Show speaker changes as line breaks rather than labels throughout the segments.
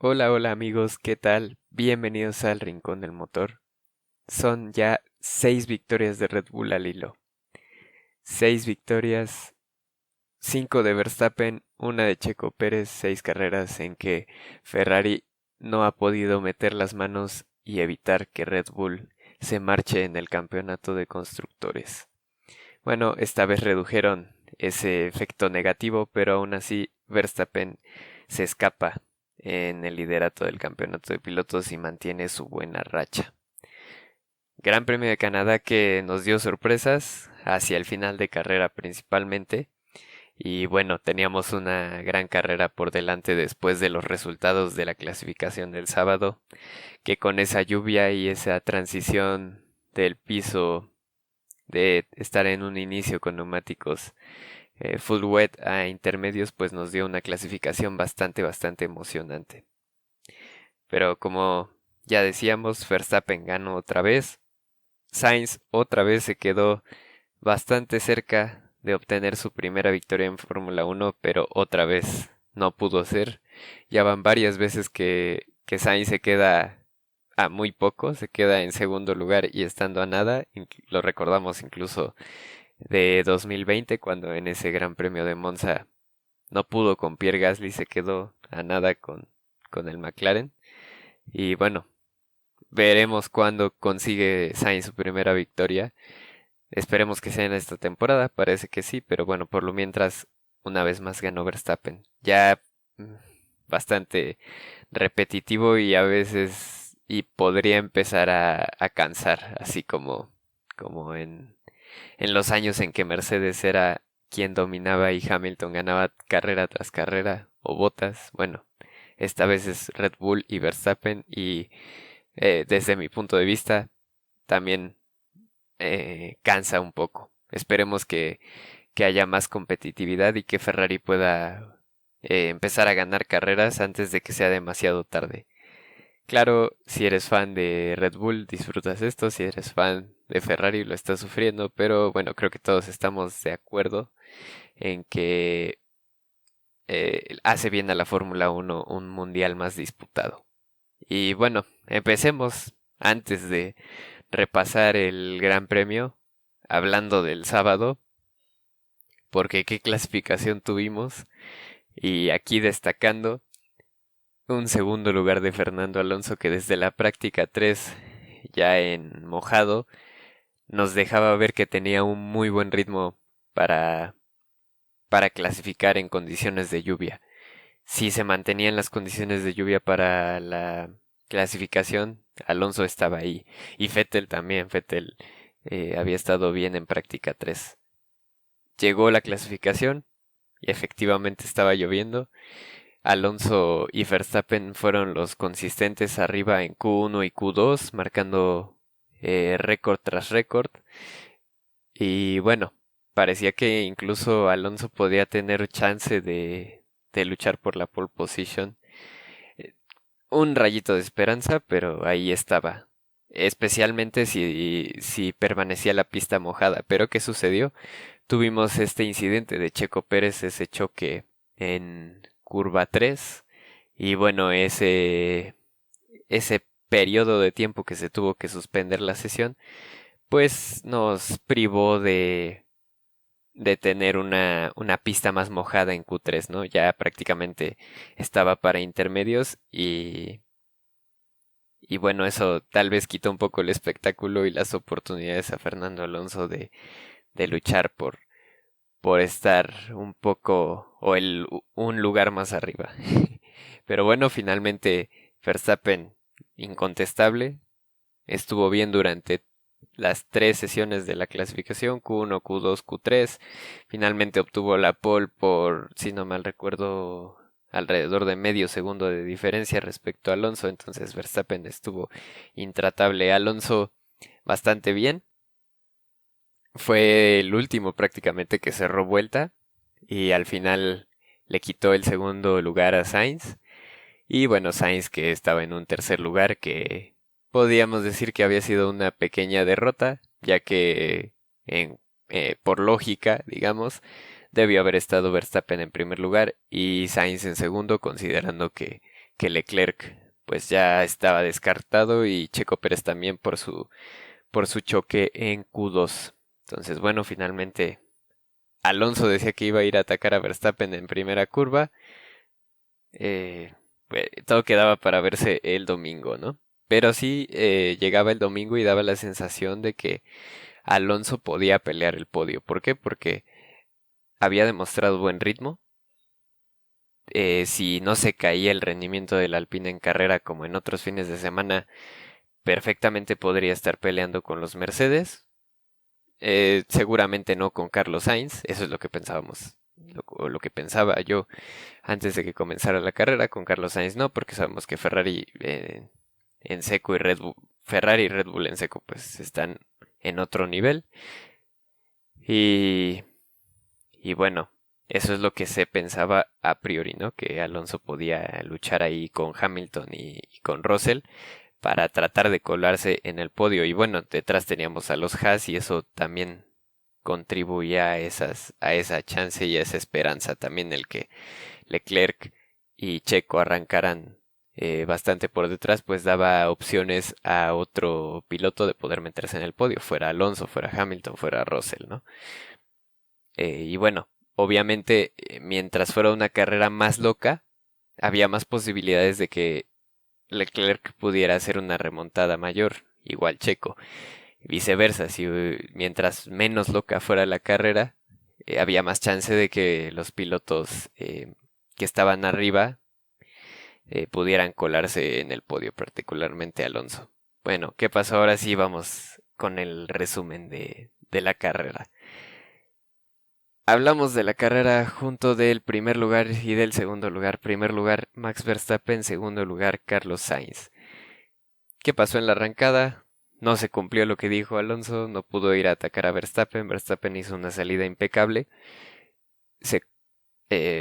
Hola, hola amigos, ¿qué tal? Bienvenidos al Rincón del Motor. Son ya 6 victorias de Red Bull al hilo. 6 victorias, 5 de Verstappen, una de Checo Pérez, 6 carreras en que Ferrari no ha podido meter las manos y evitar que Red Bull se marche en el campeonato de constructores. Bueno, esta vez redujeron ese efecto negativo, pero aún así Verstappen se escapa en el liderato del campeonato de pilotos y mantiene su buena racha. Gran Premio de Canadá que nos dio sorpresas hacia el final de carrera principalmente. Y bueno, teníamos una gran carrera por delante después de los resultados de la clasificación del sábado, que con esa lluvia y esa transición del piso de estar en un inicio con neumáticos full wet a intermedios, pues nos dio una clasificación bastante emocionante. Pero como ya decíamos, Verstappen ganó otra vez. Sainz otra vez se quedó bastante cerca de obtener su primera victoria en Fórmula 1, pero otra vez no pudo ser. Ya van varias veces que Sainz se queda a muy poco, se queda en segundo lugar y estando a nada. Lo recordamos incluso de 2020, cuando en ese Gran Premio de Monza no pudo con Pierre Gasly, se quedó a nada con el McLaren. Y bueno, veremos cuándo consigue Sainz su primera victoria. Esperemos que sea en esta temporada, parece que sí, pero bueno, por lo mientras, una vez más ganó Verstappen. Ya bastante repetitivo y a veces y podría empezar a cansar, así como en los años en que Mercedes era quien dominaba y Hamilton ganaba carrera tras carrera, o Bottas. Bueno, esta vez es Red Bull y Verstappen y desde mi punto de vista también cansa un poco. Esperemos que haya más competitividad y que Ferrari pueda empezar a ganar carreras antes de que sea demasiado tarde. Claro, si eres fan de Red Bull, disfrutas esto, si eres fan de Ferrari, lo estás sufriendo, pero bueno, creo que todos estamos de acuerdo en que hace bien a la Fórmula 1 un mundial más disputado. Y bueno, empecemos antes de repasar el Gran Premio, hablando del sábado, porque qué clasificación tuvimos, y aquí destacando un segundo lugar de Fernando Alonso que desde la práctica 3 ya en mojado nos dejaba ver que tenía un muy buen ritmo para, para clasificar en condiciones de lluvia. Si se mantenían las condiciones de lluvia para la clasificación, Alonso estaba ahí. Y Vettel también, Vettel había estado bien en práctica 3. Llegó la clasificación y efectivamente estaba lloviendo. Alonso y Verstappen fueron los consistentes arriba en Q1 y Q2, marcando récord tras récord. Y bueno, parecía que incluso Alonso podía tener chance de luchar por la pole position. Eh, Un rayito de esperanza, pero ahí estaba. Especialmente si permanecía la pista mojada. Pero ¿qué sucedió? Tuvimos este incidente de Checo Pérez, ese choque en curva 3. Y bueno, ese periodo de tiempo que se tuvo que suspender la sesión, pues nos privó de tener una pista más mojada en Q3, ¿no? Ya prácticamente estaba para intermedios y bueno, eso tal vez quitó un poco el espectáculo y las oportunidades a Fernando Alonso de luchar por estar un poco o un lugar más arriba. Pero bueno, finalmente Verstappen incontestable, estuvo bien durante las 3 sesiones de la clasificación, Q1, Q2, Q3. Finalmente obtuvo la pole por, si no mal recuerdo, alrededor de medio segundo de diferencia respecto a Alonso. Entonces Verstappen estuvo intratable. Alonso bastante bien. Fue el último prácticamente que cerró vuelta y al final le quitó el segundo lugar a Sainz. Y bueno, Sainz que estaba en un tercer lugar que podíamos decir que había sido una pequeña derrota, ya que por lógica, digamos, debió haber estado Verstappen en primer lugar y Sainz en segundo, considerando que Leclerc pues ya estaba descartado y Checo Pérez también por su choque en Q2. Entonces, bueno, finalmente Alonso decía que iba a ir a atacar a Verstappen en primera curva. Pues, todo quedaba para verse el domingo, ¿no? Pero sí llegaba el domingo y daba la sensación de que Alonso podía pelear el podio. ¿Por qué? Porque había demostrado buen ritmo. Si no se caía el rendimiento del Alpine en carrera como en otros fines de semana, perfectamente podría estar peleando con los Mercedes. Seguramente no con Carlos Sainz, eso es lo que pensábamos, lo que pensaba yo antes de que comenzara la carrera. Con Carlos Sainz no, porque sabemos que Ferrari en seco y Ferrari y Red Bull en seco pues están en otro nivel. Y, y bueno, eso es lo que se pensaba a priori, ¿no? Que Alonso podía luchar ahí con Hamilton y con Russell para tratar de colarse en el podio. Y bueno, detrás teníamos a los Haas y eso también contribuía a esa chance y a esa esperanza también el que Leclerc y Checo arrancaran bastante por detrás, pues daba opciones a otro piloto de poder meterse en el podio, fuera Alonso, fuera Hamilton, fuera Russell, ¿no? Y bueno, obviamente mientras fuera una carrera más loca, había más posibilidades de que Leclerc pudiera hacer una remontada mayor, igual Checo. Viceversa, si mientras menos loca fuera la carrera, había más chance de que los pilotos que estaban arriba pudieran colarse en el podio, particularmente Alonso. Bueno, ¿qué pasó ahora? Sí, vamos con el resumen de la carrera. Hablamos de la carrera junto del primer lugar y del segundo lugar. Primer lugar, Max Verstappen. Segundo lugar, Carlos Sainz. ¿Qué pasó en la arrancada? No se cumplió lo que dijo Alonso, no pudo ir a atacar a Verstappen. Verstappen hizo una salida impecable. Se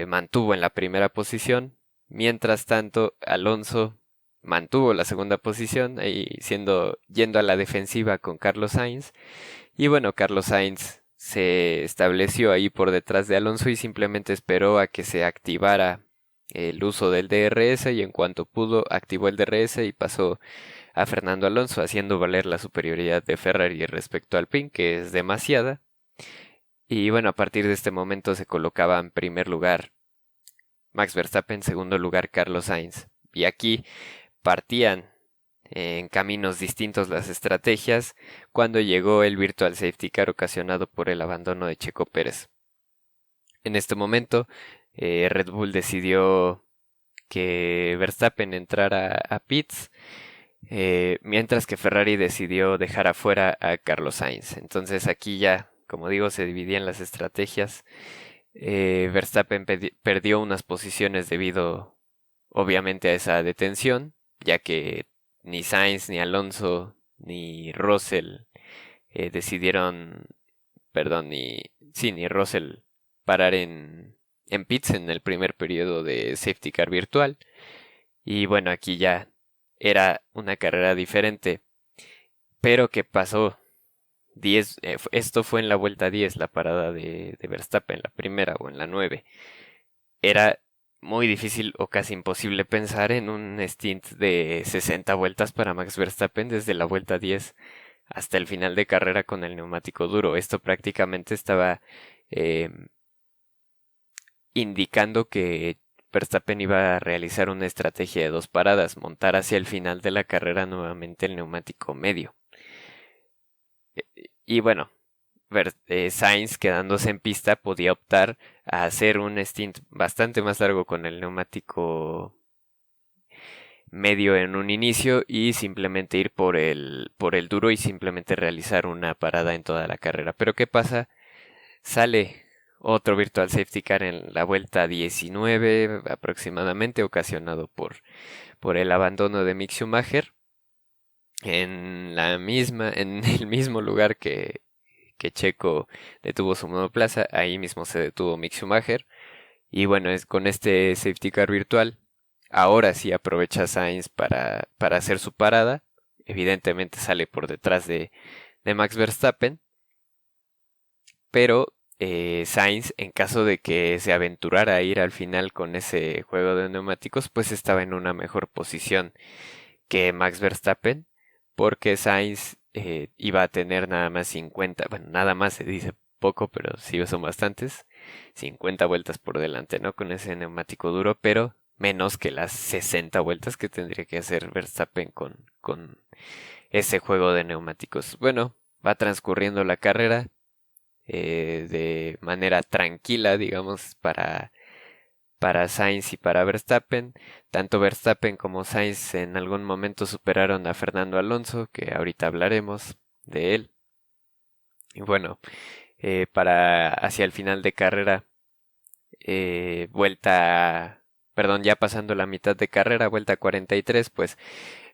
mantuvo en la primera posición. Mientras tanto, Alonso mantuvo la segunda posición, ahí yendo a la defensiva con Carlos Sainz. Y bueno, Carlos Sainz se estableció ahí por detrás de Alonso y simplemente esperó a que se activara el uso del DRS y en cuanto pudo activó el DRS y pasó a Fernando Alonso, haciendo valer la superioridad de Ferrari respecto al Alpine, que es demasiada. Y bueno, a partir de este momento se colocaba en primer lugar Max Verstappen, en segundo lugar Carlos Sainz. Y aquí partían en caminos distintos las estrategias cuando llegó el Virtual Safety Car ocasionado por el abandono de Checo Pérez. En este momento, Red Bull decidió que Verstappen entrara a pits, mientras que Ferrari decidió dejar afuera a Carlos Sainz. Entonces aquí ya, como digo, se dividían las estrategias. Verstappen perdió unas posiciones debido, obviamente, a esa detención, ya que ni Sainz, ni Alonso, ni Russell decidieron, perdón, ni Russell parar en pits en el primer periodo de safety car virtual. Y bueno, aquí ya era una carrera diferente. Pero ¿qué pasó? Esto fue en la vuelta 10, la parada de Verstappen, la primera o en la 9. Era muy difícil o casi imposible pensar en un stint de 60 vueltas para Max Verstappen desde la vuelta 10 hasta el final de carrera con el neumático duro. Esto prácticamente estaba eh, indicando que Verstappen iba a realizar una estrategia de dos paradas, montar hacia el final de la carrera nuevamente el neumático medio. Y bueno, Sainz quedándose en pista podía optar a hacer un stint bastante más largo con el neumático medio en un inicio y simplemente ir por el duro y simplemente realizar una parada en toda la carrera. Pero ¿qué pasa? Sale otro Virtual Safety Car en la vuelta 19 aproximadamente, ocasionado por el abandono de Mick Schumacher en el mismo lugar que Checo detuvo su monoplaza, ahí mismo se detuvo Mick Schumacher. Y bueno, es con este safety car virtual, ahora sí aprovecha Sainz para hacer su parada. Evidentemente sale por detrás de Max Verstappen, pero Sainz, en caso de que se aventurara a ir al final con ese juego de neumáticos, pues estaba en una mejor posición que Max Verstappen, porque Sainz iba a tener nada más 50, bueno, nada más se dice poco, pero sí son bastantes, 50 vueltas por delante, ¿no? Con ese neumático duro, pero menos que las 60 vueltas que tendría que hacer Verstappen con ese juego de neumáticos. Bueno, va transcurriendo la carrera de manera tranquila, digamos, para Sainz y para Verstappen. Tanto Verstappen como Sainz en algún momento superaron a Fernando Alonso, que ahorita hablaremos de él. Y bueno, para hacia el final de carrera, perdón, ya pasando la mitad de carrera, vuelta 43, pues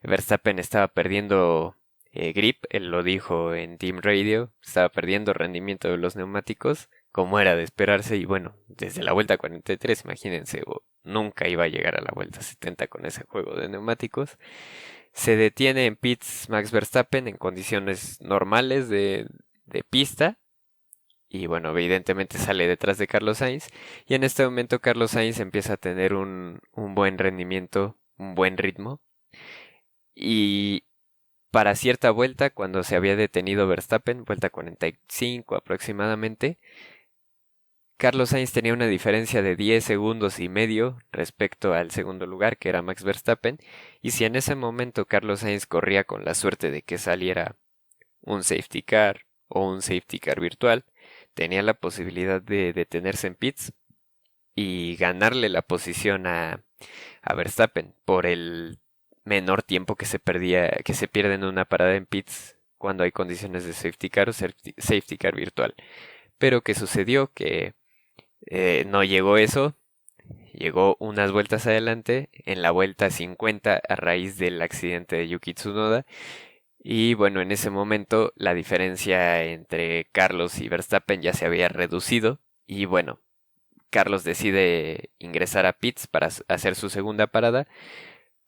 Verstappen estaba perdiendo grip, él lo dijo en Team Radio, estaba perdiendo rendimiento de los neumáticos, como era de esperarse, y bueno, desde la vuelta 43, imagínense, nunca iba a llegar a la vuelta 70 con ese juego de neumáticos. Se detiene en pits Max Verstappen en condiciones normales de pista, y bueno, evidentemente sale detrás de Carlos Sainz, y en este momento Carlos Sainz empieza a tener un buen rendimiento, un buen ritmo, y para cierta vuelta, cuando se había detenido Verstappen, vuelta 45 aproximadamente, Carlos Sainz tenía una diferencia de 10 segundos y medio respecto al segundo lugar, que era Max Verstappen, y si en ese momento Carlos Sainz corría con la suerte de que saliera un safety car o un safety car virtual, tenía la posibilidad de detenerse en pits y ganarle la posición a Verstappen por el menor tiempo que se perdía, que se pierde en una parada en pits cuando hay condiciones de safety car o safety car virtual. Pero ¿qué sucedió? Que no llegó eso, llegó unas vueltas adelante, en la vuelta 50 a raíz del accidente de Yuki Tsunoda. Y bueno, en ese momento la diferencia entre Carlos y Verstappen ya se había reducido. Y bueno, Carlos decide ingresar a pits para hacer su segunda parada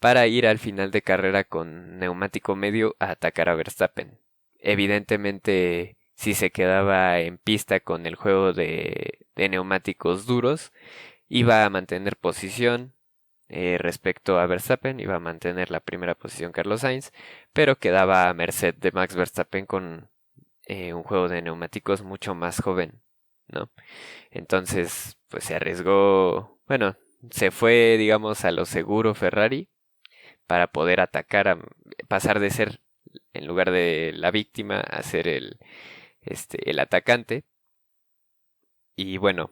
para ir al final de carrera con neumático medio a atacar a Verstappen. Evidentemente, si se quedaba en pista con el juego de neumáticos duros, iba a mantener posición respecto a Verstappen, iba a mantener la primera posición Carlos Sainz, pero quedaba a merced de Max Verstappen con un juego de neumáticos mucho más joven, ¿no? Entonces, pues se arriesgó, bueno, se fue, digamos, a lo seguro Ferrari para poder atacar, pasar de ser, en lugar de la víctima, a ser el atacante. Y bueno,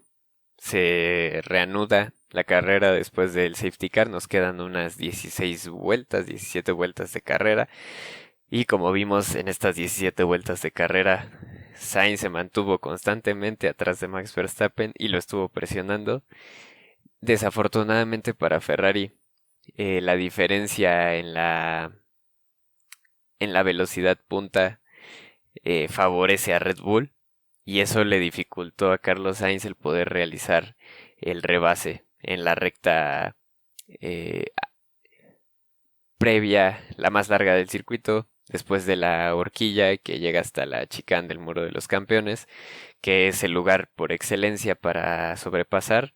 se reanuda la carrera después del safety car, nos quedan unas 16 vueltas, 17 vueltas de carrera. Y como vimos en estas 17 vueltas de carrera, Sainz se mantuvo constantemente atrás de Max Verstappen y lo estuvo presionando. Desafortunadamente para Ferrari, la diferencia en la velocidad punta favorece a Red Bull y eso le dificultó a Carlos Sainz el poder realizar el rebase en la recta eh, previa, la más larga del circuito, después de la horquilla que llega hasta la chicane del Muro de los Campeones, que es el lugar por excelencia para sobrepasar.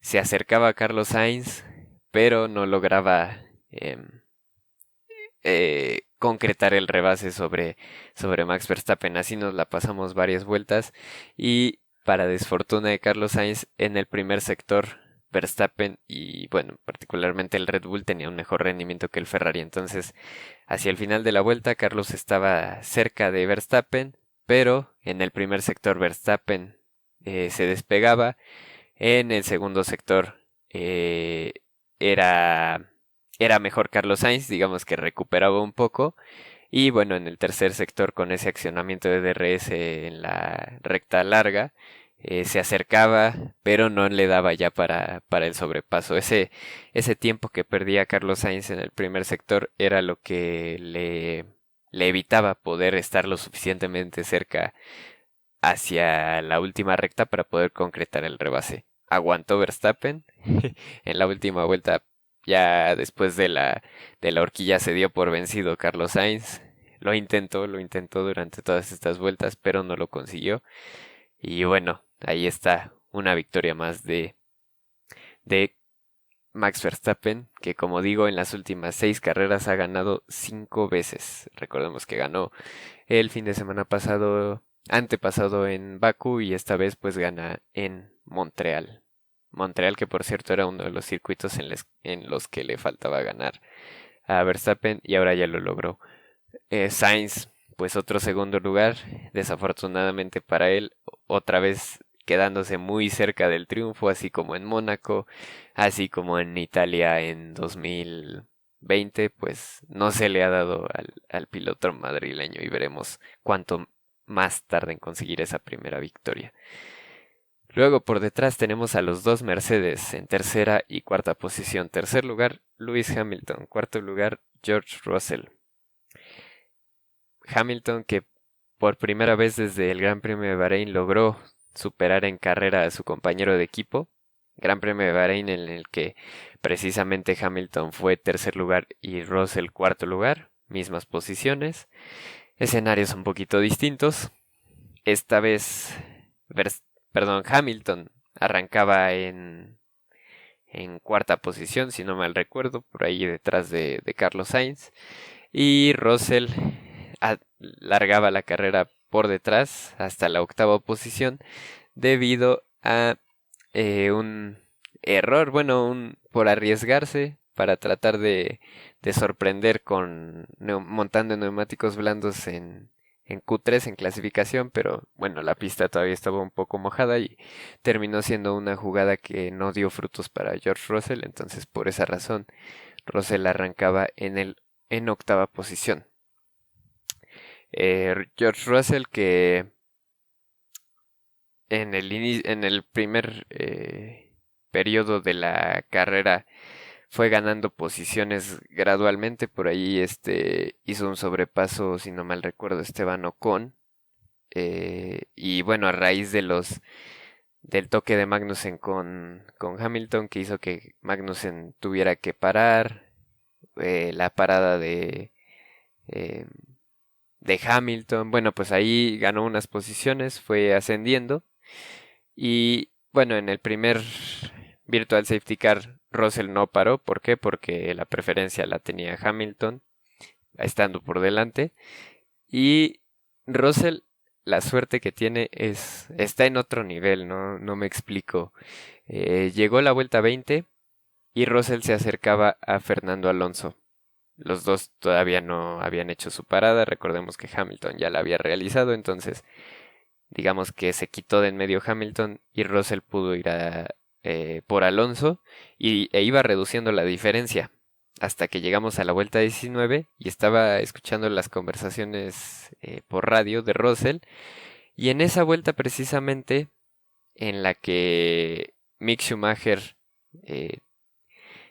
Se acercaba a Carlos Sainz, pero no lograba concretar el rebase sobre Max Verstappen. Así nos la pasamos varias vueltas y para desfortuna de Carlos Sainz en el primer sector Verstappen y bueno, particularmente el Red Bull tenía un mejor rendimiento que el Ferrari. Entonces, hacia el final de la vuelta, Carlos estaba cerca de Verstappen, pero en el primer sector Verstappen se despegaba. En el segundo sector eh, era era mejor Carlos Sainz, digamos que recuperaba un poco. Y bueno, en el tercer sector con ese accionamiento de DRS en la recta larga, se acercaba, pero no le daba ya para el sobrepaso. Ese tiempo que perdía Carlos Sainz en el primer sector era lo que le evitaba poder estar lo suficientemente cerca hacia la última recta para poder concretar el rebase. Aguantó Verstappen en la última vuelta, ya después de la horquilla se dio por vencido Carlos Sainz. Lo intentó durante todas estas vueltas, pero no lo consiguió. Y bueno, ahí está una victoria más de Max Verstappen, que como digo, en las últimas 6 carreras ha ganado 5 veces. Recordemos que ganó el fin de semana pasado, antepasado en Bakú y esta vez pues gana en Montreal. Montreal que por cierto era uno de los circuitos en los que le faltaba ganar a Verstappen y ahora ya lo logró. Sainz, pues otro segundo lugar, desafortunadamente para él, otra vez quedándose muy cerca del triunfo, así como en Mónaco, así como en Italia en 2020, pues no se le ha dado al piloto madrileño y veremos cuánto más tarda en conseguir esa primera victoria. Luego por detrás tenemos a los dos Mercedes en tercera y cuarta posición. Tercer lugar, Lewis Hamilton. Cuarto lugar, George Russell. Hamilton que por primera vez desde el Gran Premio de Bahrein logró superar en carrera a su compañero de equipo. Gran Premio de Bahrein en el que precisamente Hamilton fue tercer lugar y Russell cuarto lugar, mismas posiciones, escenarios un poquito distintos. Esta vez, Hamilton arrancaba en cuarta posición, si no mal recuerdo, por ahí detrás de Carlos Sainz. Y Russell largaba la carrera por detrás hasta la octava posición debido a un error, bueno, por arriesgarse para tratar de sorprender montando neumáticos blandos en Q3 en clasificación, pero bueno, la pista todavía estaba un poco mojada y terminó siendo una jugada que no dio frutos para George Russell, entonces por esa razón Russell arrancaba en octava posición. George Russell que en el primer periodo de la carrera fue ganando posiciones gradualmente, por ahí hizo un sobrepaso, si no mal recuerdo, Esteban Ocon, y bueno, a raíz del toque de Magnussen con Hamilton, que hizo que Magnussen tuviera que parar, la parada eh, de Hamilton, bueno, pues ahí ganó unas posiciones, fue ascendiendo y bueno, en el primer Virtual Safety Car Russell no paró, ¿por qué? Porque la preferencia la tenía Hamilton, estando por delante, y Russell, la suerte que tiene está en otro nivel, no me explico. Llegó la vuelta 20 y Russell se acercaba a Fernando Alonso. Los dos todavía no habían hecho su parada, recordemos que Hamilton ya la había realizado, entonces digamos que se quitó de en medio Hamilton y Russell pudo ir por Alonso e iba reduciendo la diferencia hasta que llegamos a la vuelta 19 y estaba escuchando las conversaciones por radio de Russell y en esa vuelta precisamente en la que Mick Schumacher eh,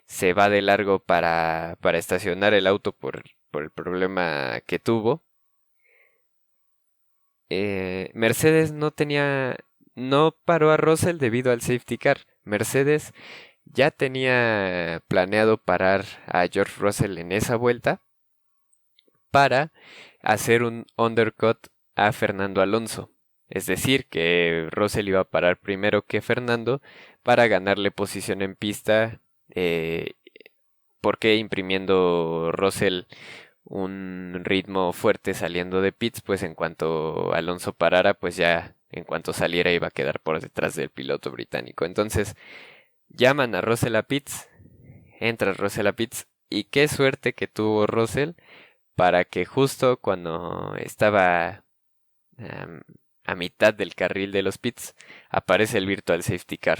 se va de largo para estacionar el auto por el problema que tuvo. Mercedes no paró a Russell debido al safety car. Mercedes ya tenía planeado parar a George Russell en esa vuelta para hacer un undercut a Fernando Alonso. Es decir, que Russell iba a parar primero que Fernando para ganarle posición en pista, porque imprimiendo Russell un ritmo fuerte saliendo de pits, pues en cuanto Alonso parara, pues ya en cuanto saliera iba a quedar por detrás del piloto británico. Entonces llaman a Russell a pits, entra Russell a pits y qué suerte que tuvo Russell para que justo cuando estaba am, a mitad del carril de los pits aparece el Virtual Safety Car.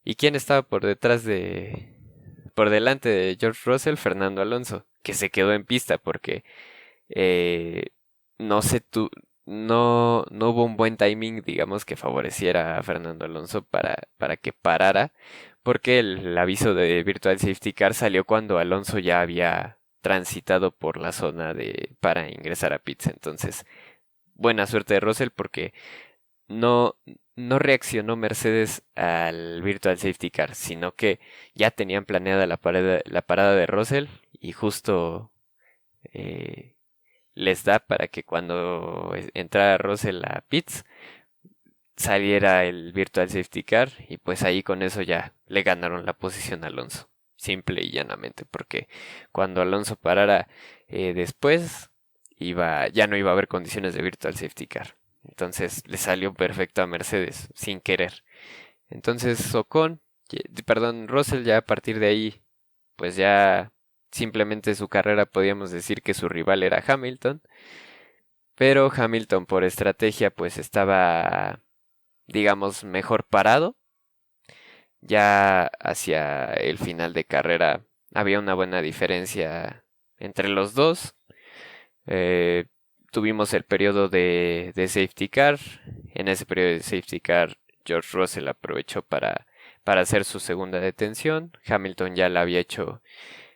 ¿Y quién estaba por delante de George Russell? Fernando Alonso, que se quedó en pista porque eh, no se tu, no hubo un buen timing, digamos, que favoreciera a Fernando Alonso para que parara, porque el aviso de Virtual Safety Car salió cuando Alonso ya había transitado por la zona para ingresar a pits. Entonces, buena suerte de Russell porque no, no reaccionó Mercedes al Virtual Safety Car, sino que ya tenían planeada la parada de Russell y justo les da para que cuando entrara Russell a pits saliera el virtual safety car y pues ahí con eso ya le ganaron la posición a Alonso, simple y llanamente, porque cuando Alonso parara después ya no iba a haber condiciones de virtual safety car. Entonces le salió perfecto a Mercedes sin querer. Entonces Russell ya a partir de ahí pues ya simplemente su carrera podíamos decir que su rival era Hamilton, pero Hamilton por estrategia pues estaba digamos mejor parado. Ya hacia el final de carrera había una buena diferencia entre los dos. Eh, Tuvimos el periodo de safety car. En ese periodo de safety car, George Russell aprovechó para hacer su segunda detención. Hamilton ya la había hecho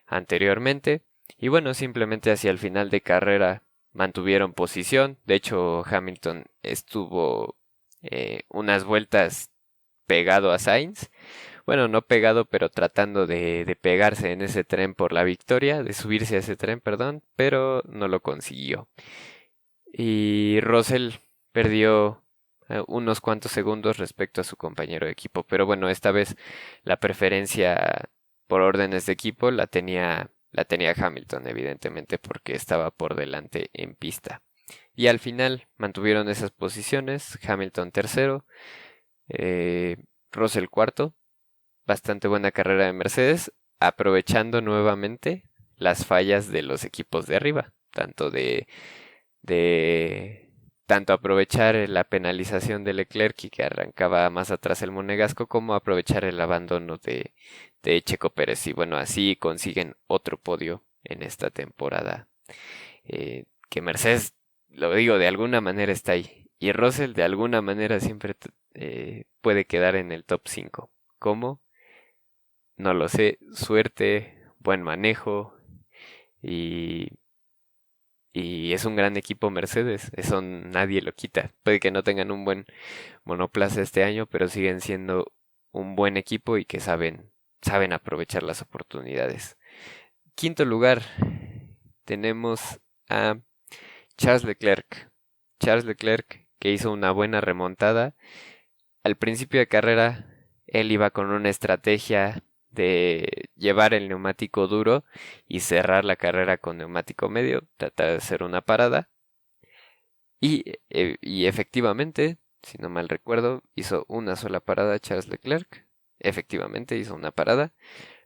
anteriormente. Y bueno, simplemente hacia el final de carrera mantuvieron posición. De hecho, Hamilton estuvo unas vueltas pegado a Sainz. Bueno, no pegado, pero tratando de pegarse en ese tren por la victoria, de subirse a ese tren, perdón, pero no lo consiguió. Y Russell perdió unos cuantos segundos respecto a su compañero de equipo, pero bueno, esta vez la preferencia por órdenes de equipo la tenía Hamilton, evidentemente, porque estaba por delante en pista. Y al final mantuvieron esas posiciones, Hamilton tercero, Russell cuarto, bastante buena carrera de Mercedes, aprovechando nuevamente las fallas de los equipos de arriba, de tanto aprovechar la penalización de Leclerc y que arrancaba más atrás el monegasco, como aprovechar el abandono de Checo Pérez. Y bueno, así consiguen otro podio en esta temporada. Que Mercedes, lo digo, de alguna manera está ahí. Y Russell de alguna manera siempre puede quedar en el top 5. ¿Cómo? No lo sé. Suerte, buen manejo y y es un gran equipo Mercedes, eso nadie lo quita. Puede que no tengan un buen monoplaza este año, pero siguen siendo un buen equipo y que saben aprovechar las oportunidades. Quinto lugar, tenemos a Charles Leclerc. Charles Leclerc, que hizo una buena remontada. Al principio de carrera, él iba con una estrategia de llevar el neumático duro y cerrar la carrera con neumático medio, tratar de hacer una parada. Y efectivamente, si no mal recuerdo, hizo una sola parada Charles Leclerc. Efectivamente hizo una parada,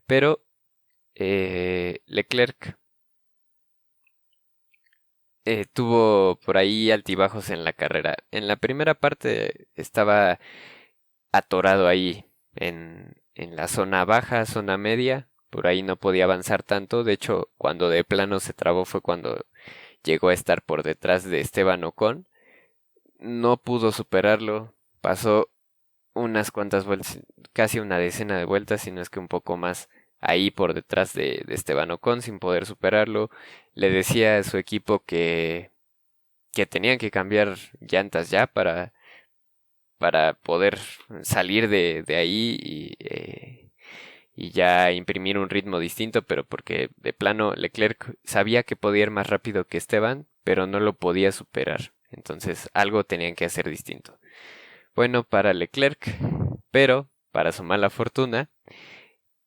pero Leclerc tuvo por ahí altibajos en la carrera. En la primera parte estaba atorado ahí en la zona baja, zona media. Por ahí no podía avanzar tanto. De hecho, cuando de plano se trabó fue cuando llegó a estar por detrás de Esteban Ocon. No pudo superarlo. Pasó unas cuantas vueltas, casi una decena de vueltas, si no es que un poco más, ahí por detrás de Esteban Ocon sin poder superarlo. Le decía a su equipo que tenían que cambiar llantas ya para poder salir de ahí y ya imprimir un ritmo distinto, pero porque de plano Leclerc sabía que podía ir más rápido que Esteban, pero no lo podía superar. Entonces algo tenían que hacer distinto. Bueno para Leclerc, pero para su mala fortuna,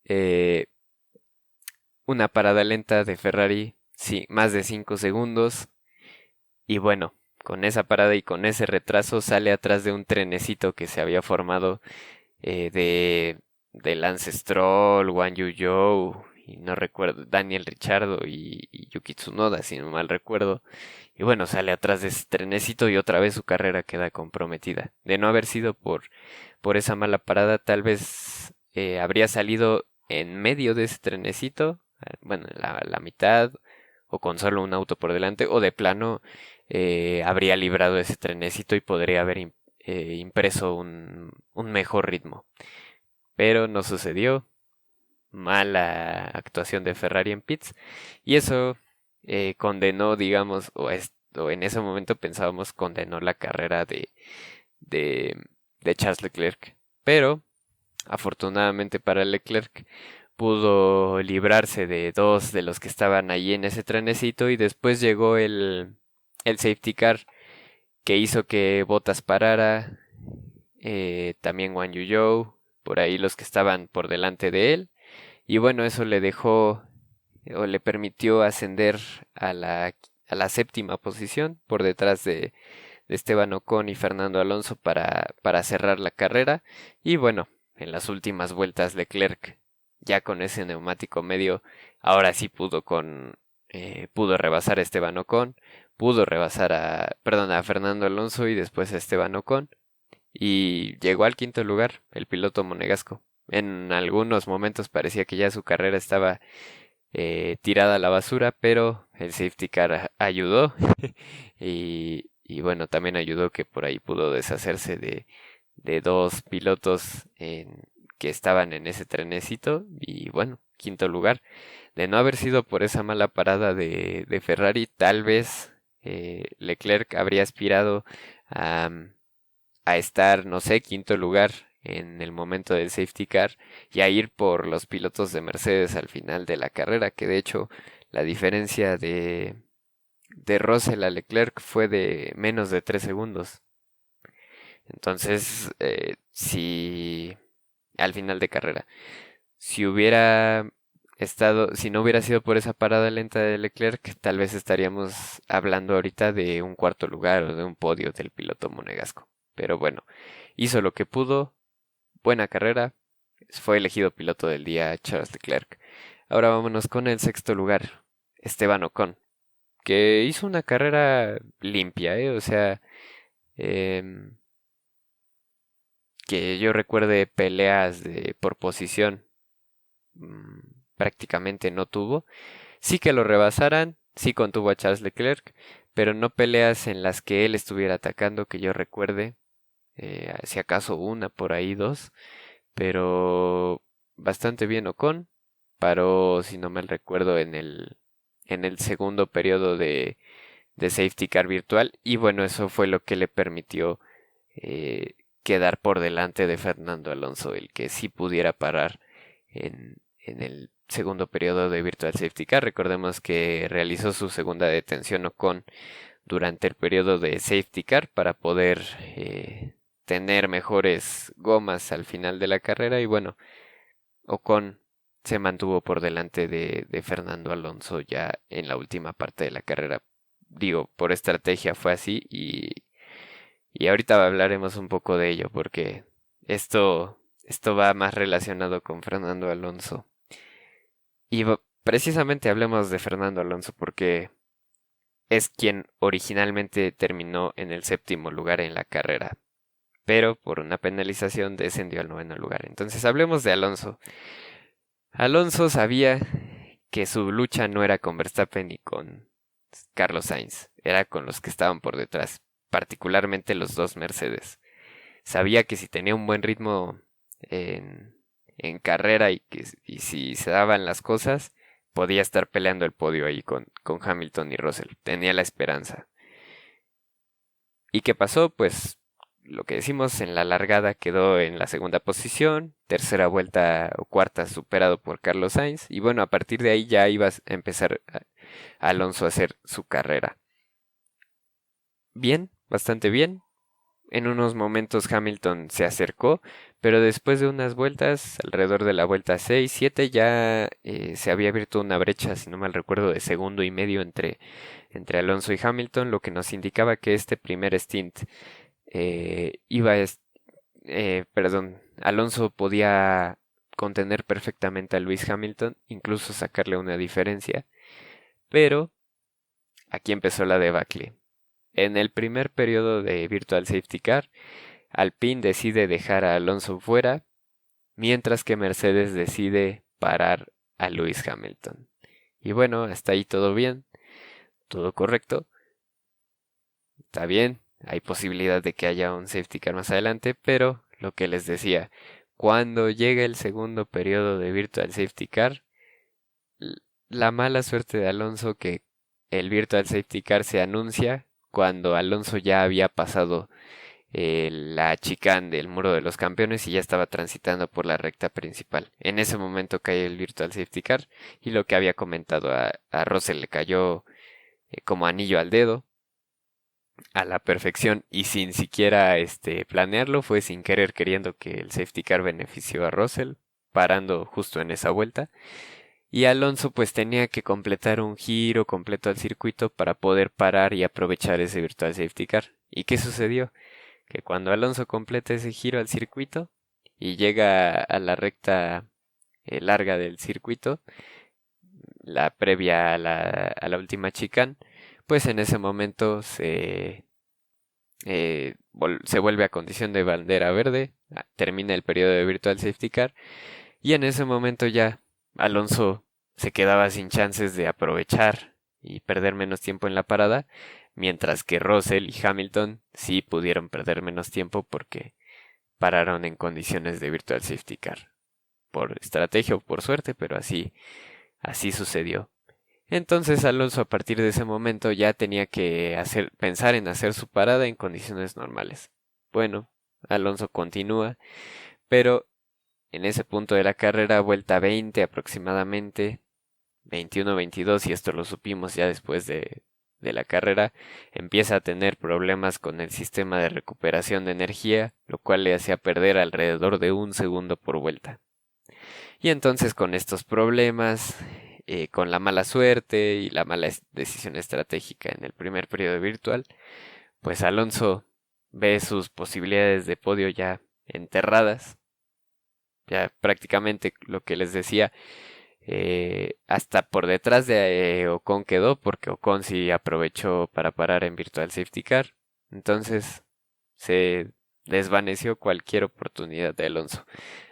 eh, una parada lenta de Ferrari, sí, más de 5 segundos, y bueno, con esa parada y con ese retraso sale atrás de un trenecito que se había formado de Lance Stroll, Wang Yu y no recuerdo, Daniel Ricciardo y Yuki Tsunoda, si no mal recuerdo. Y bueno, sale atrás de ese trenecito y otra vez su carrera queda comprometida. De no haber sido por esa mala parada, tal vez habría salido en medio de ese trenecito, bueno, la mitad, o con solo un auto por delante, o de plano habría librado ese trenecito y podría haber impreso un mejor ritmo. Pero no sucedió. Mala actuación de Ferrari en pits. Y eso condenó, digamos, o en ese momento pensábamos condenó la carrera de, de Charles Leclerc. Pero, afortunadamente para Leclerc, pudo librarse de dos de los que estaban allí en ese trenecito y después llegó el safety car que hizo que Bottas parara también Wang Yuzhou, por ahí los que estaban por delante de él. Y bueno, eso le dejó o le permitió ascender a la séptima posición por detrás de Esteban Ocon y Fernando Alonso para cerrar la carrera. Y bueno, en las últimas vueltas Leclerc, ya con ese neumático medio, ahora sí pudo rebasar a Esteban Ocon, pudo rebasar a Fernando Alonso y después a Esteban Ocon. Y llegó al quinto lugar el piloto monegasco. En algunos momentos parecía que ya su carrera estaba tirada a la basura, pero el safety car ayudó y bueno, también ayudó que por ahí pudo deshacerse de dos pilotos que estaban en ese trenecito y bueno, quinto lugar. De no haber sido por esa mala parada de Ferrari, tal vez Leclerc habría aspirado a, a estar, no sé, quinto lugar en el momento del safety car y a ir por los pilotos de Mercedes al final de la carrera, que de hecho la diferencia de Russell a Leclerc fue de menos de 3 segundos. Entonces, si al final de carrera, si hubiera si no hubiera sido por esa parada lenta de Leclerc, tal vez estaríamos hablando ahorita de un cuarto lugar o de un podio del piloto monegasco. Pero bueno, hizo lo que pudo, buena carrera, fue elegido piloto del día Charles Leclerc. Ahora vámonos con el sexto lugar, Esteban Ocon, que hizo una carrera limpia, o sea, em, que yo recuerde peleas por posición, mm, prácticamente no tuvo. Sí que lo rebasaran, sí contuvo a Charles Leclerc, pero no peleas en las que él estuviera atacando, que yo recuerde, si acaso una, por ahí dos, pero bastante bien Ocon. Paró, si no mal recuerdo, en el segundo periodo de safety car virtual y bueno, eso fue lo que le permitió quedar por delante de Fernando Alonso, el que sí pudiera parar en el segundo periodo de virtual safety car. Recordemos que realizó su segunda detención Ocon durante el periodo de safety car para poder tener mejores gomas al final de la carrera y bueno, Ocon se mantuvo por delante de Fernando Alonso ya en la última parte de la carrera. Digo, por estrategia fue así y ahorita hablaremos un poco de ello porque esto va más relacionado con Fernando Alonso. Y precisamente hablemos de Fernando Alonso porque es quien originalmente terminó en el séptimo lugar en la carrera, pero por una penalización descendió al noveno lugar. Entonces hablemos de Alonso. Alonso sabía que su lucha no era con Verstappen ni con Carlos Sainz, era con los que estaban por detrás, particularmente los dos Mercedes. Sabía que si tenía un buen ritmo en carrera y si se daban las cosas, podía estar peleando el podio ahí con Hamilton y Russell. Tenía la esperanza. ¿Y qué pasó? Pues lo que decimos en la largada quedó en la segunda posición, tercera vuelta o cuarta superado por Carlos Sainz y bueno, a partir de ahí ya iba a empezar Alonso a hacer su carrera. Bien, bastante bien. En unos momentos Hamilton se acercó, pero después de unas vueltas, alrededor de la vuelta 6, 7, ya se había abierto una brecha, si no mal recuerdo, de segundo y medio entre Alonso y Hamilton, lo que nos indicaba que este primer stint iba a... perdón, Alonso podía contener perfectamente a Lewis Hamilton, incluso sacarle una diferencia, pero aquí empezó la debacle. En el primer periodo de Virtual Safety Car, Alpine decide dejar a Alonso fuera, mientras que Mercedes decide parar a Lewis Hamilton. Y bueno, hasta ahí todo bien, todo correcto, está bien, hay posibilidad de que haya un safety car más adelante, pero lo que les decía, cuando llega el segundo periodo de Virtual Safety Car, la mala suerte de Alonso que el Virtual Safety Car se anuncia cuando Alonso ya había pasado la chicane del muro de los campeones y ya estaba transitando por la recta principal. En ese momento cae el Virtual Safety Car y lo que había comentado a Russell le cayó como anillo al dedo. a la perfección y sin siquiera planearlo, fue sin querer queriendo que el safety car benefició a Russell, parando justo en esa vuelta. Y Alonso pues tenía que completar un giro completo al circuito para poder parar y aprovechar ese virtual safety car. ¿Y qué sucedió? Que cuando Alonso completa ese giro al circuito y llega a la recta larga del circuito, la previa a la última chicane, pues en ese momento se vuelve a condición de bandera verde, termina el periodo de virtual safety car y en ese momento ya Alonso se quedaba sin chances de aprovechar y perder menos tiempo en la parada, mientras que Russell y Hamilton sí pudieron perder menos tiempo porque pararon en condiciones de virtual safety car. Por estrategia o por suerte, pero así sucedió. Entonces Alonso a partir de ese momento ya tenía que pensar en hacer su parada en condiciones normales. Bueno, Alonso continúa, pero en ese punto de la carrera, vuelta 20 aproximadamente, 21-22, y esto lo supimos ya después de la carrera, empieza a tener problemas con el sistema de recuperación de energía, lo cual le hacía perder alrededor de un segundo por vuelta. Y entonces con estos problemas, con la mala suerte y la mala decisión estratégica en el primer periodo virtual, pues Alonso ve sus posibilidades de podio ya enterradas. Ya prácticamente lo que les decía, hasta por detrás de Ocon quedó, porque Ocon sí aprovechó para parar en Virtual Safety Car. Entonces se desvaneció cualquier oportunidad de Alonso.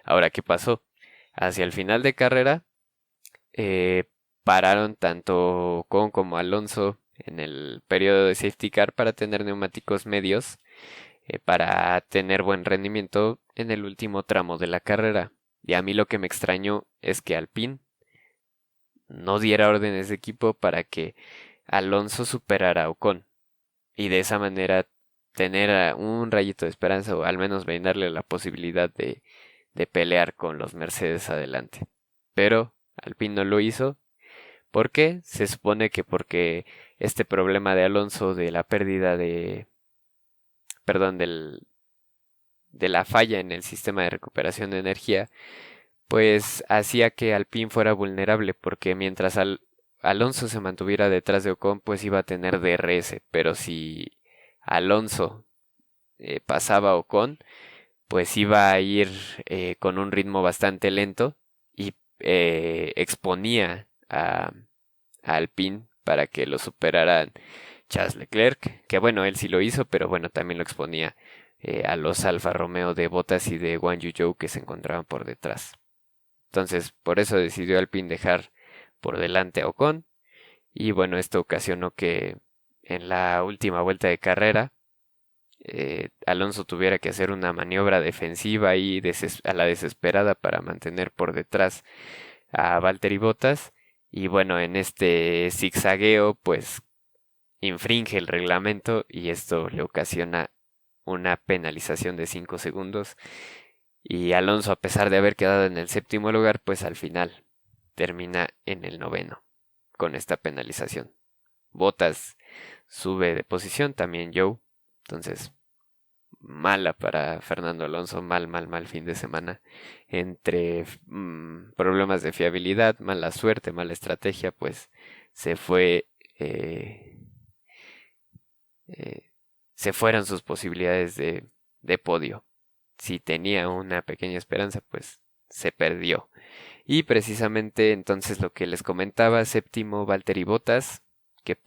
Ahora, ¿qué pasó? Hacia el final de carrera, eh, pararon tanto Ocon como Alonso en el periodo de Safety Car para tener neumáticos medios, para tener buen rendimiento en el último tramo de la carrera. Y a mí lo que me extrañó es que Alpine no diera órdenes de equipo para que Alonso superara a Ocon y de esa manera tener un rayito de esperanza o al menos brindarle la posibilidad de pelear con los Mercedes adelante. Pero Alpine no lo hizo. ¿Por qué? Se supone que porque este problema de Alonso de la pérdida perdón, de la falla en el sistema de recuperación de energía, pues hacía que Alpine fuera vulnerable, porque mientras Alonso se mantuviera detrás de Ocon, pues iba a tener DRS, pero si Alonso pasaba a Ocon, pues iba a ir con un ritmo bastante lento y exponía a Alpine para que lo superaran Charles Leclerc, que bueno, él sí lo hizo, pero bueno, también lo exponía a los Alfa Romeo de Bottas y de Guan Yu Zhou que se encontraban por detrás. Entonces, por eso decidió Alpine dejar por delante a Ocon. Y bueno, esto ocasionó que en la última vuelta de carrera, Alonso tuviera que hacer una maniobra defensiva y a la desesperada para mantener por detrás a Valtteri Bottas. Y bueno, en este zigzagueo, pues infringe el reglamento y esto le ocasiona una penalización de 5 segundos. Y Alonso, a pesar de haber quedado en el séptimo lugar, pues al final termina en el noveno con esta penalización. Bottas sube de posición, también Joe. Entonces, mala para Fernando Alonso, mal fin de semana. Entre problemas de fiabilidad, mala suerte, mala estrategia, pues se fue. Eh, Se fueron sus posibilidades de podio. Si tenía una pequeña esperanza, pues se perdió. Y precisamente entonces lo que les comentaba, séptimo Valtteri Bottas, que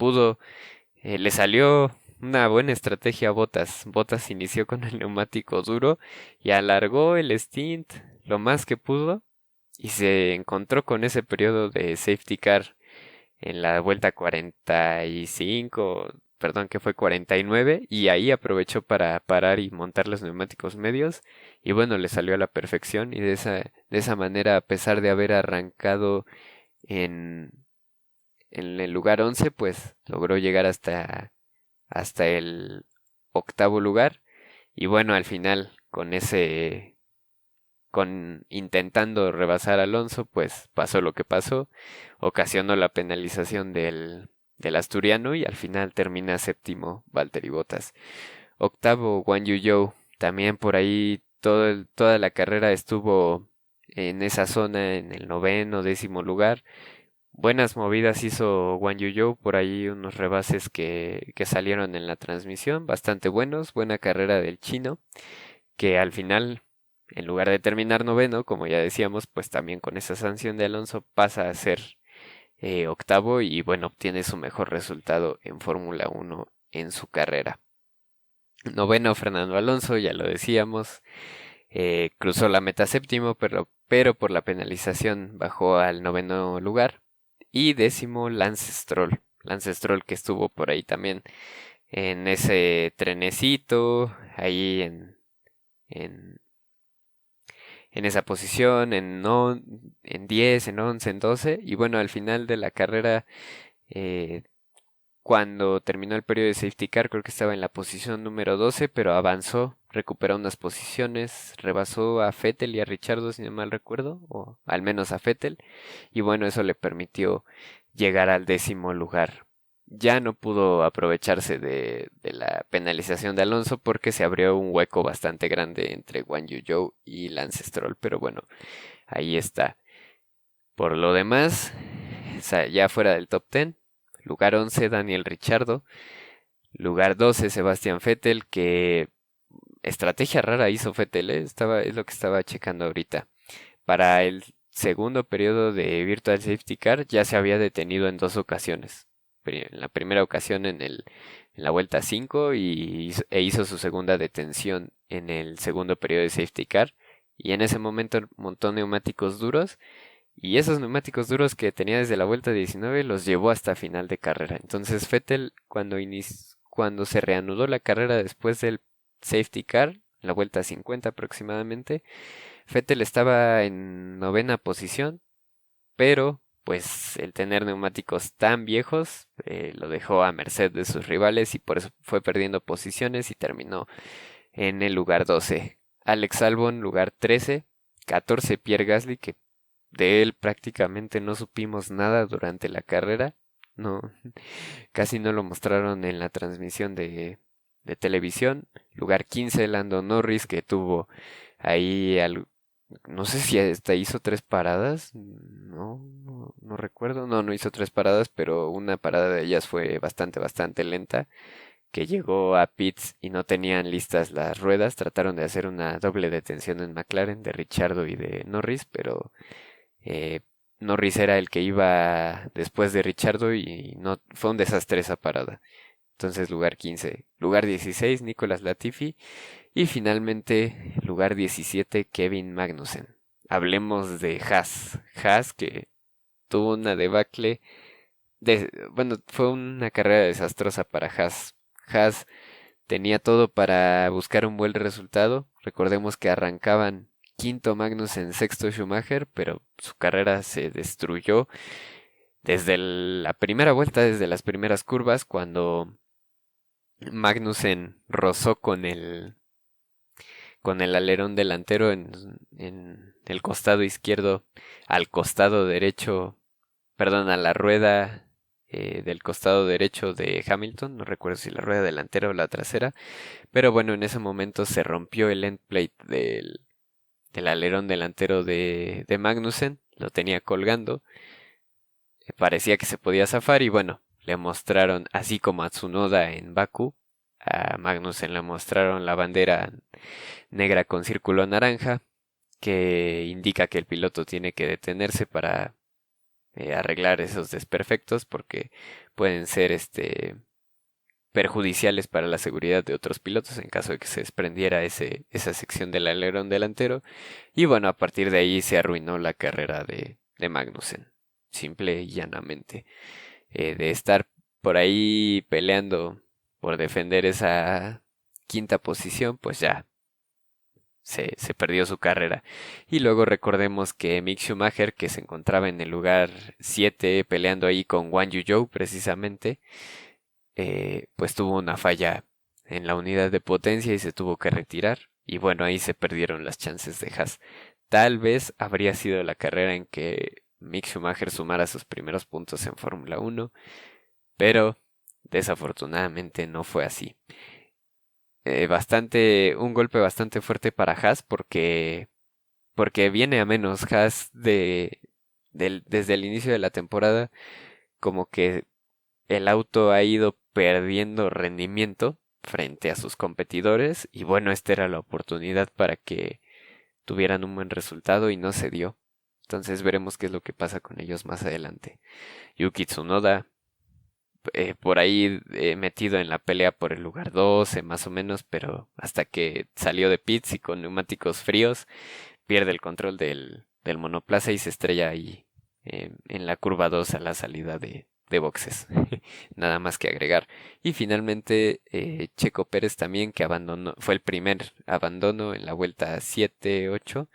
le salió una buena estrategia a Bottas. Bottas inició con el neumático duro y alargó el stint lo más que pudo y se encontró con ese periodo de safety car en la vuelta 45, perdón, que fue 49, y ahí aprovechó para parar y montar los neumáticos medios, y bueno, le salió a la perfección, y de esa manera, a pesar de haber arrancado en, en el lugar 11, pues logró llegar hasta el octavo lugar, y bueno, al final, con intentando rebasar a Alonso, pues pasó lo que pasó, ocasionó la penalización del asturiano y al final termina séptimo Valtteri Bottas. Octavo Guan Yu Zhou, también por ahí toda la carrera estuvo en esa zona en el noveno, décimo lugar. Buenas movidas hizo Guan Yu Zhou, por ahí unos rebases que salieron en la transmisión, bastante buenos, buena carrera del chino, que al final, en lugar de terminar noveno, como ya decíamos, pues también con esa sanción de Alonso pasa a ser octavo y bueno, obtiene su mejor resultado en Fórmula Uno en su carrera. Noveno Fernando Alonso, ya lo decíamos, cruzó la meta séptimo, pero por la penalización bajó al noveno lugar. Y décimo Lance Stroll. Lance Stroll que estuvo por ahí también en ese trenecito, ahí en, en esa posición, en 10, en 11, en 12. Y bueno, al final de la carrera, eh, cuando terminó el periodo de safety car, creo que estaba en la posición número 12, pero avanzó, recuperó unas posiciones, rebasó a Vettel y a Richardo, si no mal recuerdo, o al menos a Vettel, y bueno, eso le permitió llegar al décimo lugar. Ya no pudo aprovecharse de la penalización de Alonso porque se abrió un hueco bastante grande entre Guan Yu Zhou y Lance Stroll, pero bueno, ahí está. Por lo demás, ya fuera del top 10, lugar 11 Daniel Ricciardo, lugar 12 Sebastián Vettel, que estrategia rara hizo Vettel, es lo que estaba checando ahorita. Para el segundo periodo de Virtual Safety Car ya se había detenido en dos ocasiones. En la primera ocasión en la vuelta 5 e hizo su segunda detención en el segundo periodo de Safety Car. Y en ese momento montó neumáticos duros. Y esos neumáticos duros que tenía desde la vuelta 19 los llevó hasta final de carrera. Entonces Vettel cuando se reanudó la carrera después del Safety Car, la vuelta 50 aproximadamente, Vettel estaba en novena posición, pero pues el tener neumáticos tan viejos lo dejó a merced de sus rivales y por eso fue perdiendo posiciones y terminó en el lugar 12. Alex Albon, lugar 13. 14 Pierre Gasly, que de él prácticamente no supimos nada durante la carrera. No, casi no lo mostraron en la transmisión de televisión. Lugar 15 Lando Norris, que tuvo ahí no sé si hasta hizo tres paradas, no recuerdo, no hizo tres paradas, pero una parada de ellas fue bastante lenta, que llegó a pits y no tenían listas las ruedas, trataron de hacer una doble detención en McLaren de Ricciardo y de Norris, pero eh, Norris era el que iba después de Ricciardo y no fue un desastre esa parada. Entonces lugar 15, lugar 16 Nicolas Latifi y finalmente lugar 17 Kevin Magnussen. Hablemos de Haas. Haas que tuvo una debacle bueno, fue una carrera desastrosa para Haas. Haas tenía todo para buscar un buen resultado. Recordemos que arrancaban quinto Magnussen, sexto Schumacher, pero su carrera se destruyó desde la primera vuelta, desde las primeras curvas, cuando Magnussen rozó con el alerón delantero en el costado izquierdo, al costado derecho, perdón, a la rueda del costado derecho de Hamilton, no recuerdo si la rueda delantera o la trasera, pero bueno, en ese momento se rompió el end plate del alerón delantero de Magnussen, lo tenía colgando, parecía que se podía zafar y bueno, le mostraron, así como a Tsunoda en Baku, a Magnussen le mostraron la bandera negra con círculo naranja que indica que el piloto tiene que detenerse para arreglar esos desperfectos porque pueden ser perjudiciales para la seguridad de otros pilotos en caso de que se desprendiera esa sección del alerón delantero. Y bueno, a partir de ahí se arruinó la carrera de Magnussen, simple y llanamente. De estar por ahí peleando por defender esa quinta posición, pues ya se perdió su carrera. Y luego recordemos que Mick Schumacher, que se encontraba en el lugar 7 peleando ahí con Guan Yu Zhou precisamente, pues tuvo una falla en la unidad de potencia y se tuvo que retirar. Y bueno, ahí se perdieron las chances de Haas. Tal vez habría sido la carrera en que Mick Schumacher sumara sus primeros puntos en Fórmula 1, pero desafortunadamente no fue así. Un golpe bastante fuerte para Haas porque viene a menos. Haas desde el inicio de la temporada, como que el auto ha ido perdiendo rendimiento frente a sus competidores y bueno, esta era la oportunidad para que tuvieran un buen resultado y no se dio. Entonces veremos qué es lo que pasa con ellos más adelante. Yuki Tsunoda, por ahí metido en la pelea por el lugar 12 más o menos, pero hasta que salió de pits y con neumáticos fríos, pierde el control del monoplaza y se estrella ahí en la curva 2 a la salida de boxes. Nada más que agregar. Y finalmente Checo Pérez también que abandonó, fue el primer abandono en la vuelta 7-8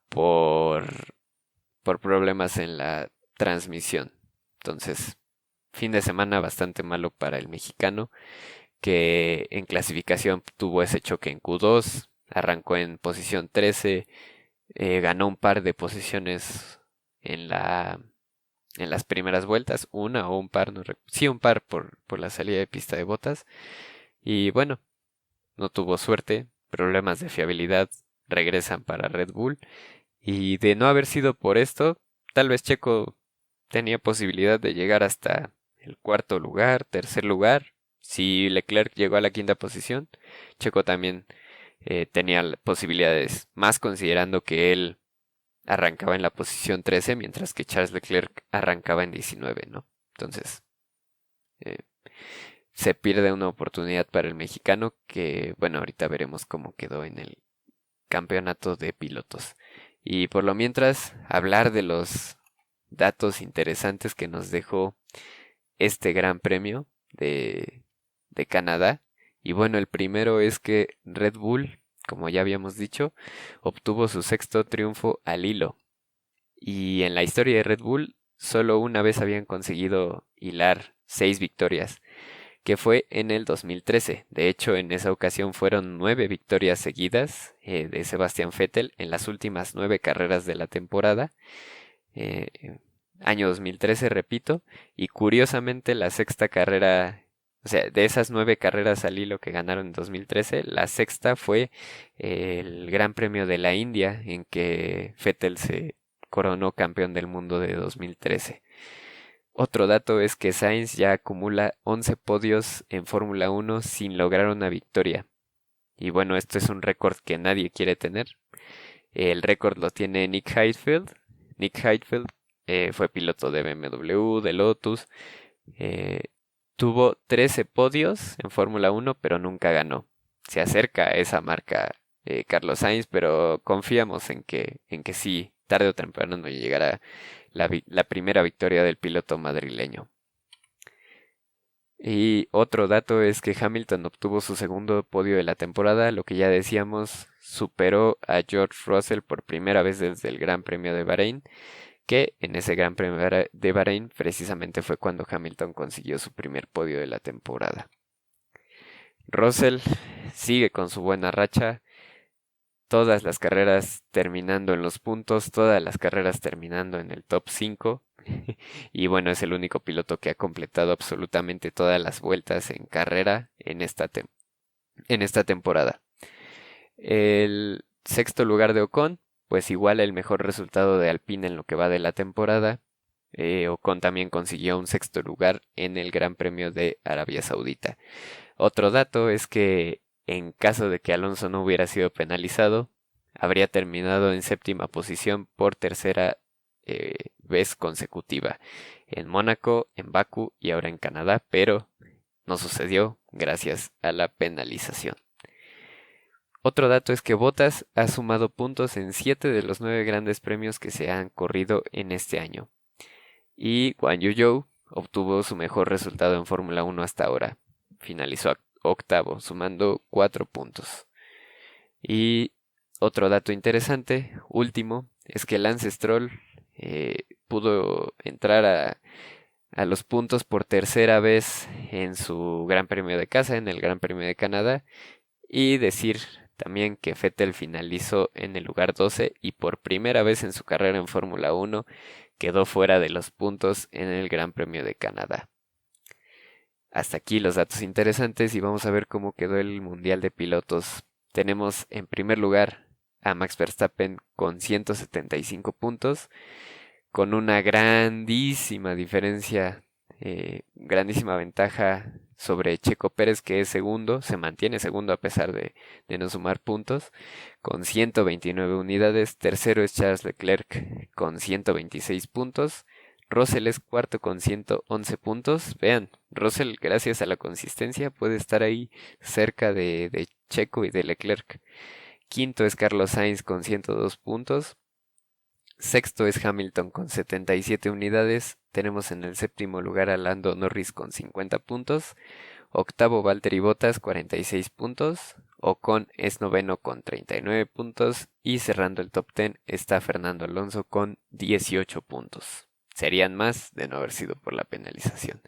por, por problemas en la transmisión. Entonces, fin de semana bastante malo para el mexicano que en clasificación tuvo ese choque en Q2, arrancó en posición 13, ganó un par de posiciones en en las primeras vueltas, una o un par, sí, un par por la salida de pista de botas. Y bueno, no tuvo suerte, problemas de fiabilidad regresan para Red Bull. Y de no haber sido por esto, tal vez Checo tenía posibilidad de llegar hasta el cuarto lugar, tercer lugar. Si Leclerc llegó a la quinta posición, Checo también tenía posibilidades, más considerando que él arrancaba en la posición 13, mientras que Charles Leclerc arrancaba en 19, ¿no? Entonces, eh, se pierde una oportunidad para el mexicano que, bueno, ahorita veremos cómo quedó en el campeonato de pilotos. Y por lo mientras, hablar de los datos interesantes que nos dejó este gran premio de Canadá. Y bueno, el primero es que Red Bull, como ya habíamos dicho, obtuvo su sexto triunfo al hilo. Y en la historia de Red Bull, solo una vez habían conseguido hilar 6 victorias, que fue en el 2013. De hecho, en esa ocasión fueron 9 victorias seguidas de Sebastian Vettel en las últimas 9 carreras de la temporada. Año 2013, repito, y curiosamente la sexta carrera, o sea, de esas 9 carreras al hilo que ganaron en 2013, la sexta fue el Gran Premio de la India, en que Vettel se coronó campeón del mundo de 2013. Otro dato es que Sainz ya acumula 11 podios en Fórmula 1 sin lograr una victoria. Y bueno, esto es un récord que nadie quiere tener. El récord lo tiene Nick Heidfeld. Nick Heidfeld fue piloto de BMW, de Lotus. eh, Tuvo 13 podios en Fórmula 1, pero nunca ganó. Se acerca a esa marca Carlos Sainz, pero confiamos en que sí, tarde o temprano no llegará la primera victoria del piloto madrileño. Y otro dato es que Hamilton obtuvo su segundo podio de la temporada, lo que ya decíamos, superó a George Russell por primera vez desde el Gran Premio de Bahrein, que en ese Gran Premio de Bahrein precisamente fue cuando Hamilton consiguió su primer podio de la temporada. Russell sigue con su buena racha, todas las carreras terminando en los puntos, todas las carreras terminando en el top 5. Y bueno, es el único piloto que ha completado absolutamente todas las vueltas en carrera en esta temporada. El sexto lugar de Ocon, pues igual el mejor resultado de Alpine en lo que va de la temporada. Ocon también consiguió un sexto lugar en el Gran Premio de Arabia Saudita. Otro dato es que en caso de que Alonso no hubiera sido penalizado, habría terminado en séptima posición por tercera vez consecutiva, en Mónaco, en Bakú y ahora en Canadá, pero no sucedió gracias a la penalización. Otro dato es que Bottas ha sumado puntos en 7 de los 9 grandes premios que se han corrido en este año. Y Guan Yu Zhou obtuvo su mejor resultado en Fórmula 1 hasta ahora. Finalizó octavo, sumando 4 puntos. Y otro dato interesante, último, es que Lance Stroll pudo entrar a los puntos por tercera vez en su Gran Premio de casa, en el Gran Premio de Canadá, y decir también que Vettel finalizó en el lugar 12 y por primera vez en su carrera en Fórmula 1 quedó fuera de los puntos en el Gran Premio de Canadá. Hasta aquí los datos interesantes y vamos a ver cómo quedó el Mundial de Pilotos. Tenemos en primer lugar a Max Verstappen con 175 puntos, con una grandísima diferencia, grandísima ventaja sobre Checo Pérez, que es segundo, se mantiene segundo a pesar de no sumar puntos, con 129 unidades. Tercero es Charles Leclerc con 126 puntos. Russell es cuarto con 111 puntos. Vean, Russell, gracias a la consistencia, puede estar ahí cerca de Checo y de Leclerc. Quinto es Carlos Sainz con 102 puntos. Sexto es Hamilton con 77 unidades. Tenemos en el séptimo lugar a Lando Norris con 50 puntos. Octavo Valtteri Bottas 46 puntos. Ocon es noveno con 39 puntos. Y cerrando el top 10 está Fernando Alonso con 18 puntos. Serían más de no haber sido por la penalización.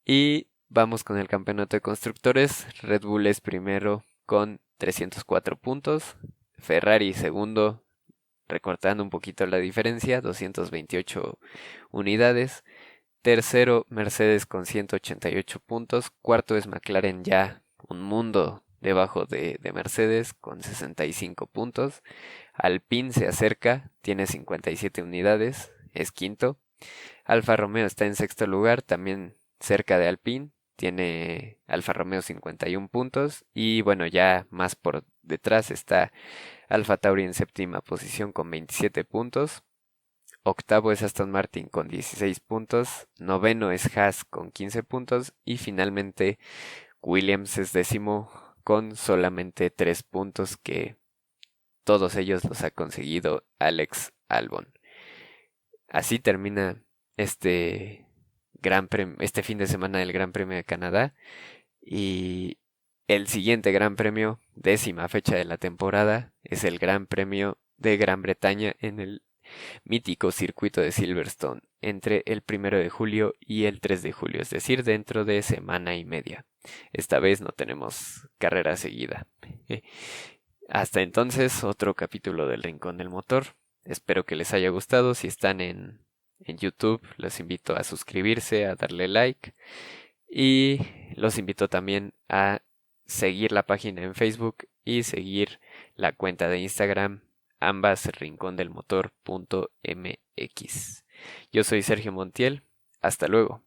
Y vamos con el campeonato de constructores. Red Bull es primero con 304 puntos. Ferrari segundo, recortando un poquito la diferencia, 228 unidades. Tercero, Mercedes con 188 puntos. Cuarto es McLaren, ya un mundo debajo de Mercedes con 65 puntos. Alpine se acerca, tiene 57 unidades, es quinto. Alfa Romeo está en sexto lugar, también cerca de Alpine. Tiene Alfa Romeo 51 puntos. Y bueno, ya más por detrás está Alfa Tauri en séptima posición con 27 puntos. Octavo es Aston Martin con 16 puntos. Noveno es Haas con 15 puntos. Y finalmente Williams es décimo con solamente 3 puntos, que todos ellos los ha conseguido Alex Albon. Así termina este este fin de semana del Gran Premio de Canadá. Y el siguiente Gran Premio, décima fecha de la temporada, es el Gran Premio de Gran Bretaña en el mítico circuito de Silverstone, entre el 1 de julio y el 3 de julio, es decir, dentro de semana y media. Esta vez no tenemos carrera seguida. Hasta entonces, otro capítulo del Rincón del Motor. Espero que les haya gustado. Si están en YouTube, los invito a suscribirse, a darle like. Y los invito también a seguir la página en Facebook y seguir la cuenta de Instagram, ambas rincondelmotor.mx. Yo soy Sergio Montiel. Hasta luego.